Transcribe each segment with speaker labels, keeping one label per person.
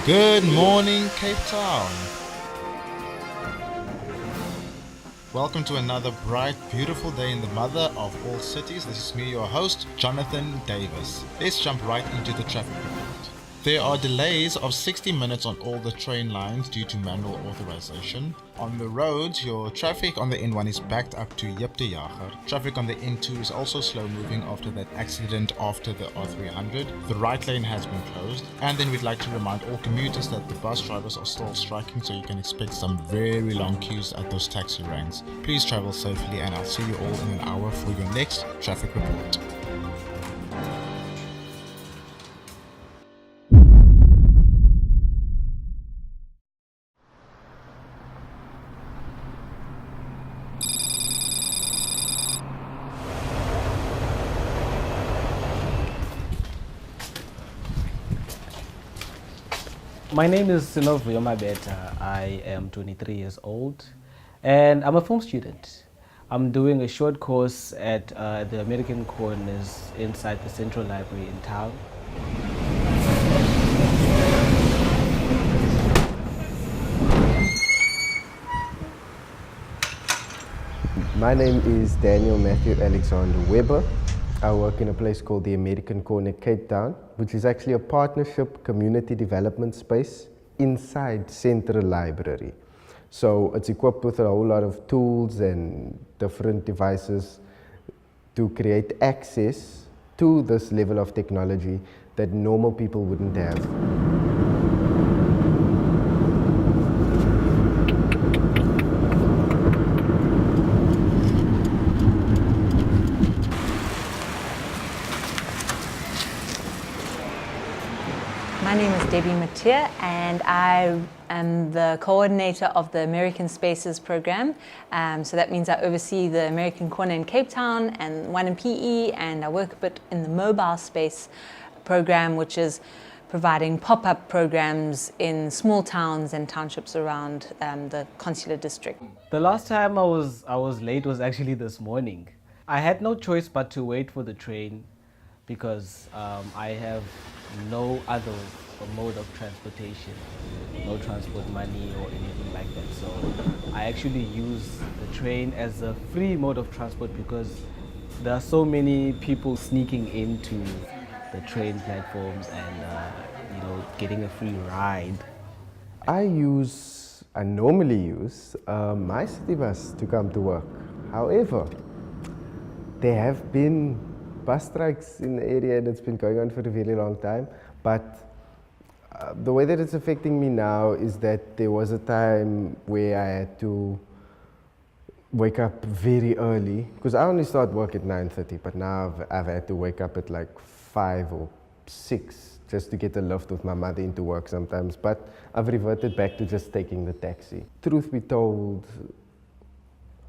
Speaker 1: Good morning, Cape Town. Welcome to another bright, beautiful day in the mother of all cities. This is me, your host, Jonathan Davis. Let's jump right into the traffic report. There are delays of 60 minutes on all the train lines due to manual authorization. On the roads, your traffic on the N1 is backed up to Yip de Jager. Traffic on the N2 is also slow moving after that accident after the R300. The right lane has been closed. And then we'd like to remind all commuters that the bus drivers are still striking, so you can expect some very long queues at those taxi ranks. Please travel safely, and I'll see you all in an hour for your next traffic report.
Speaker 2: My name is Sinovuyo Mabetha. I am 23 years old and I'm a film student. I'm doing a short course at the American Corners inside the Central Library in town.
Speaker 3: My name is Daniel Matthew Alexander Weber. I work in a place called the American Corner, Cape Town, which is actually a partnership community development space inside Central Library. So it's equipped with a whole lot of tools and different devices to create access to this level of technology that normal people wouldn't have.
Speaker 4: My name is Matthee, and I am the coordinator of the American Spaces Programme. So that means I oversee the American Corner in Cape Town and one in PE, and I work a bit in the mobile space program, which is providing pop-up programs in small towns and townships around the Consulate district.
Speaker 2: The last time I was late was actually this morning. I had no choice but to wait for the train because I have no other mode of transportation, no transport money or anything like that. So I actually use the train as a free mode of transport because there are so many people sneaking into the train platforms and getting a free ride.
Speaker 3: I normally use my city bus to come to work. However, there have been bus strikes in the area and it's been going on for a really long time. But the way that it's affecting me now is that there was a time where I had to wake up very early because I only start work at 9:30, but now I've had to wake up at like 5 or 6 just to get a lift with my mother into work sometimes. But I've reverted back to just taking the taxi. Truth be told,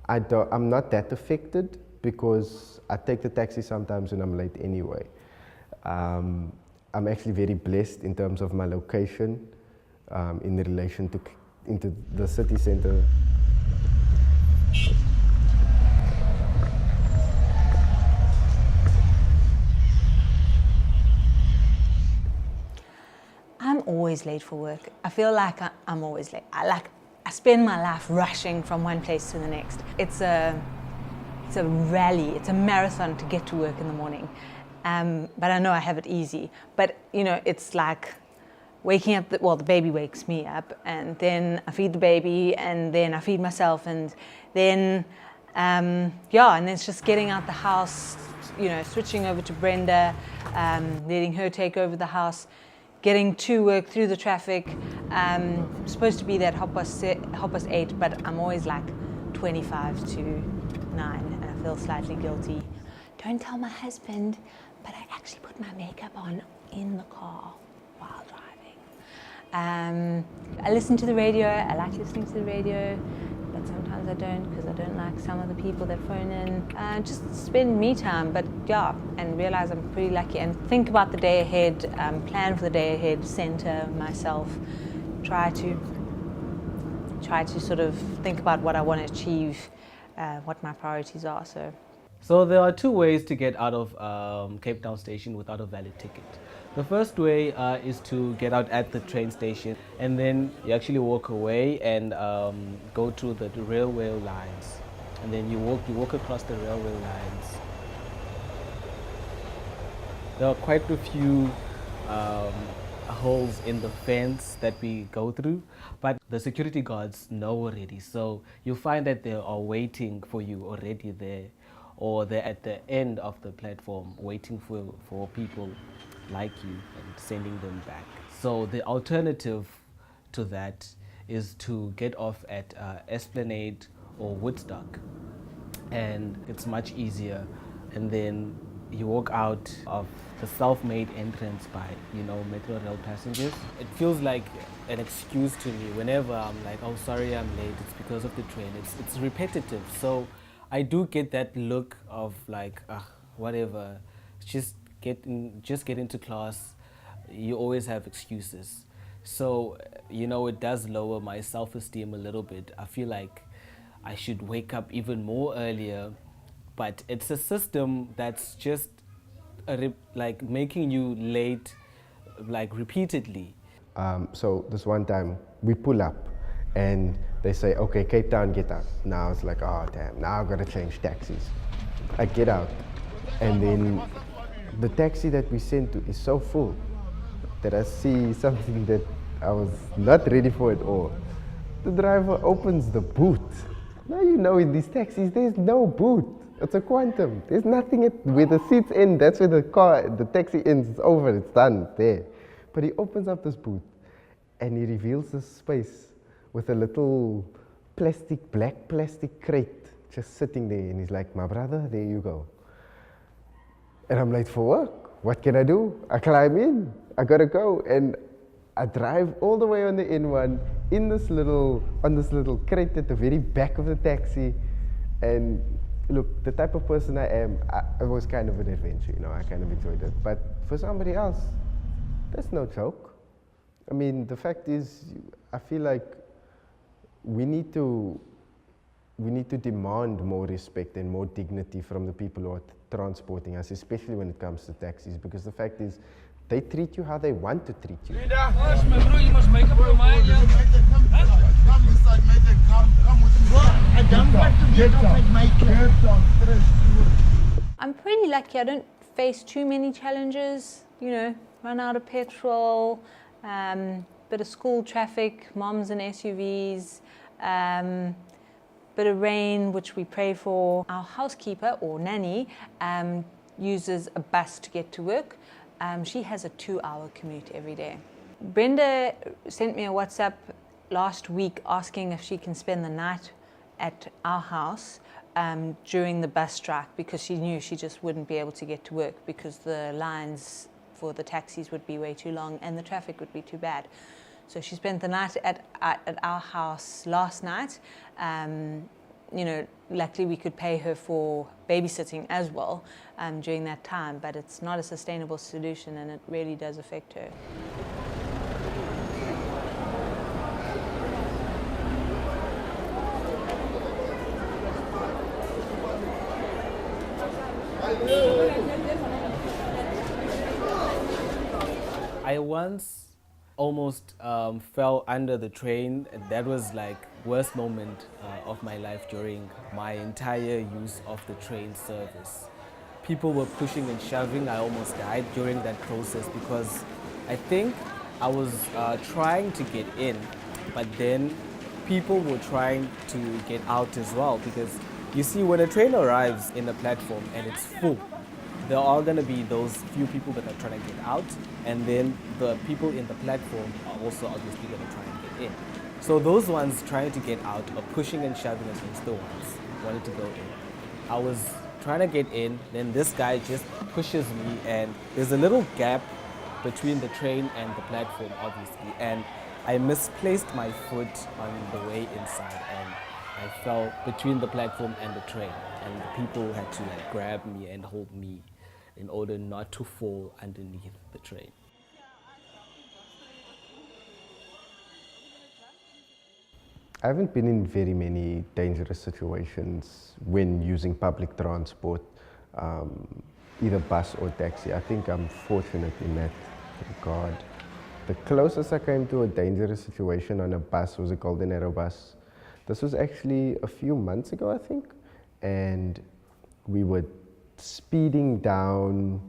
Speaker 3: I'm not that affected because I take the taxi sometimes when I'm late anyway. I'm actually very blessed in terms of my location in relation to into the city center.
Speaker 4: I'm always late for work. I feel like I'm always late. I spend my life rushing from one place to the next. It's a rally, it's a marathon to get to work in the morning. But I know I have it easy. But it's like waking up, the baby wakes me up, and then I feed the baby, and then I feed myself, and then, and then it's just getting out the house, switching over to Brenda, letting her take over the house, getting to work through the traffic. Supposed to be there at 8:30, but I'm always like 25 to 9, and I feel slightly guilty. Don't tell my husband, but I actually put my makeup on in the car while driving. I listen to the radio. I like listening to the radio, but sometimes I don't because I don't like some of the people that phone in. Just spend me time, but and realize I'm pretty lucky and think about the day ahead, plan for the day ahead, center myself, try to sort of think about what I want to achieve, what my priorities are. So
Speaker 2: there are two ways to get out of Cape Town Station without a valid ticket. The first way is to get out at the train station, and then you actually walk away and go to the railway lines, and then you walk across the railway lines. There are quite a few holes in the fence that we go through, but the security guards know already, so you'll find that they are waiting for you already there, or they're at the end of the platform waiting for people like you and sending them back. So the alternative to that is to get off at Esplanade or Woodstock, and it's much easier, and then you walk out of the self-made entrance by, Metro Rail passengers. It feels like an excuse to me whenever I'm like, oh, sorry, I'm late, it's because of the train. It's repetitive, so I do get that look of like, whatever, just get into class. You always have excuses. So, it does lower my self-esteem a little bit. I feel like I should wake up even more earlier, but it's a system that's just like making you late, like repeatedly.
Speaker 3: So this one time we pull up and they say, okay, Cape Town, get out. Now it's like, oh damn, now I've got to change taxis. I get out, and then the taxi that we sent to is so full that I see something that I was not ready for at all. The driver opens the boot. Now in these taxis there's no boot. It's a quantum. There's nothing where the seats end. That's where the taxi ends. It's over. It's done there. But he opens up this boot and he reveals this space with a little black plastic crate just sitting there. And he's like, my brother, there you go. And I'm late for work. What can I do? I climb in. I gotta go. And I drive all the way on the N1 on this little crate at the very back of the taxi. And look, the type of person I am, it was kind of an adventure, I kind of enjoyed it. But for somebody else, that's no joke. I mean, the fact is, I feel like we need to demand more respect and more dignity from the people who are transporting us, especially when it comes to taxis, because the fact is, they treat you how they want to treat you.
Speaker 5: You must make up your mind. Come inside, come with me. I don't want to get off at my car.
Speaker 4: I'm pretty lucky. I don't face too many challenges, run out of petrol, bit of school traffic, moms and SUVs, bit of rain, which we pray for. Our housekeeper or nanny uses a bus to get to work. She has a 2-hour commute every day. Brenda sent me a WhatsApp last week asking if she can spend the night at our house during the bus strike, because she knew she just wouldn't be able to get to work because the lines for the taxis would be way too long and the traffic would be too bad. So she spent the night at our house last night. Luckily we could pay her for babysitting as well during that time, but it's not a sustainable solution and it really does affect her.
Speaker 2: I once almost fell under the train, and that was like worst moment of my life during my entire use of the train service. People were pushing and shoving. I almost died during that process because I think I was trying to get in, but then people were trying to get out as well, because you see, when a train arrives in a platform and it's full, there are going to be those few people that are trying to get out, and then the people in the platform are also obviously going to try and get in. So those ones trying to get out are pushing and shoving against the ones who wanted to go in. I was trying to get in, then this guy just pushes me, and there's a little gap between the train and the platform, obviously, and I misplaced my foot on the way inside, and I fell between the platform and the train, and the people had to grab me and hold me in order not to fall underneath the train.
Speaker 3: I haven't been in very many dangerous situations when using public transport, either bus or taxi. I think I'm fortunate in that God. The closest I came to a dangerous situation on a bus was a Golden Arrow bus. This was actually a few months ago, I think, and we were speeding down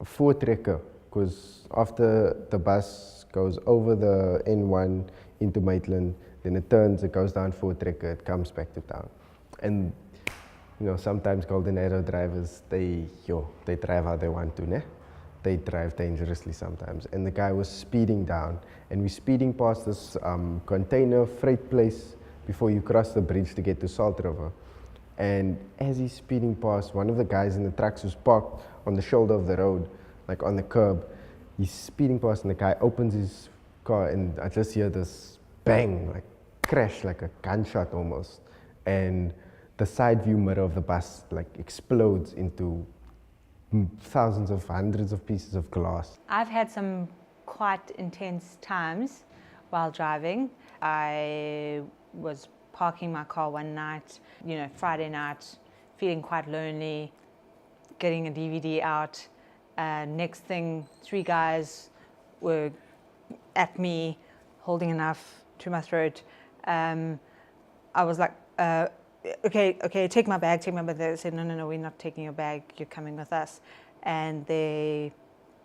Speaker 3: Watheeq, because after the bus goes over the N1 into Maitland, then it turns, it goes down Watheeq, it comes back to town. And you know, sometimes Golden Arrow drivers, they drive how they want to, ne? They drive dangerously sometimes. And the guy was speeding down, and we're speeding past this container freight place before you cross the bridge to get to Salt River. And as he's speeding past, one of the guys in the trucks who's parked on the shoulder of the road, like on the curb, he's speeding past, and the guy opens his car, and I just hear this bang, like crash, like a gunshot almost. And the side view mirror of the bus like explodes into thousands of, hundreds of pieces of glass.
Speaker 4: I've had some quite intense times while driving. I was parking my car one night, you know, Friday night, feeling quite lonely, getting a DVD out. Next thing, 3 guys were at me, holding a knife to my throat. I was like, okay, take my bag. They said, no, we're not taking your bag, you're coming with us. And they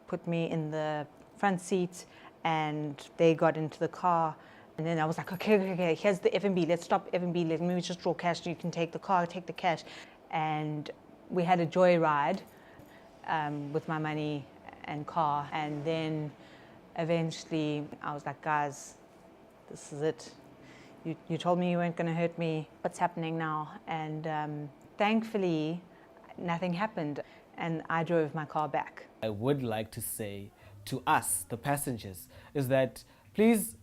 Speaker 4: put me in the front seat, and they got into the car. And then I was like, okay, here's the F&B, let's stop F&B, let me just draw cash, you can take the car, take the cash. And we had a joyride with my money and car. And then eventually I was like, guys, this is it. You told me you weren't going to hurt me. What's happening now? And thankfully, nothing happened, and I drove my car back.
Speaker 2: I would like to say to us, the passengers, is that please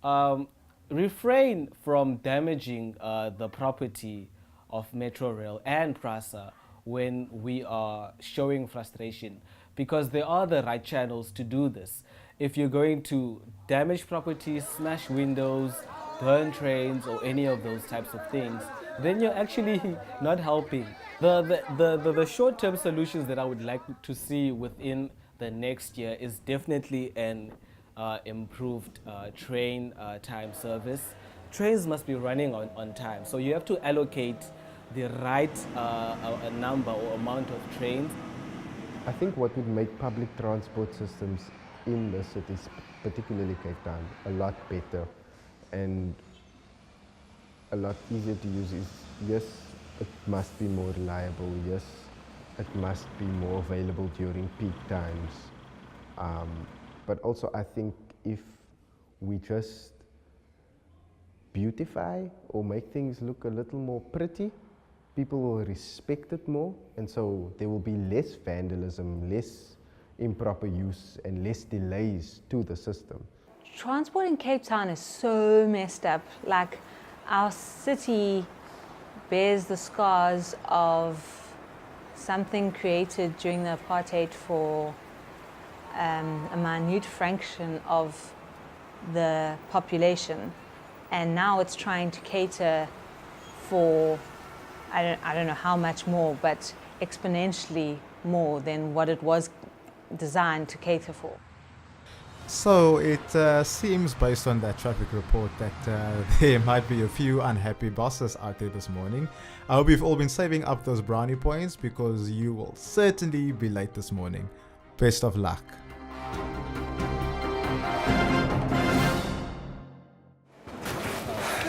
Speaker 2: refrain from damaging the property of Metro Rail and PRASA when we are showing frustration, because there are the right channels to do this. If you're going to damage properties, smash windows, burn trains, or any of those types of things, then you're actually not helping. The short-term solutions that I would like to see within the next year is definitely an improved train time service. Trains must be running on time, so you have to allocate the right number or amount of trains.
Speaker 3: I think what would make public transport systems in the cities, particularly Cape Town, a lot better and a lot easier to use is, yes, it must be more reliable, yes, it must be more available during peak times. But also I think if we just beautify or make things look a little more pretty, people will respect it more, and so there will be less vandalism, less improper use, and less delays to the system.
Speaker 4: Transport in Cape Town is so messed up. Like, our city bears the scars of something created during the apartheid for a minute fraction of the population, and now it's trying to cater for I don't know how much more, but exponentially more than what it was designed to cater for.
Speaker 1: So it seems, based on that traffic report, that there might be a few unhappy bosses out there this morning. I hope you've all been saving up those brownie points, because you will certainly be late this morning. Best of luck.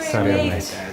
Speaker 3: Sorry, mate.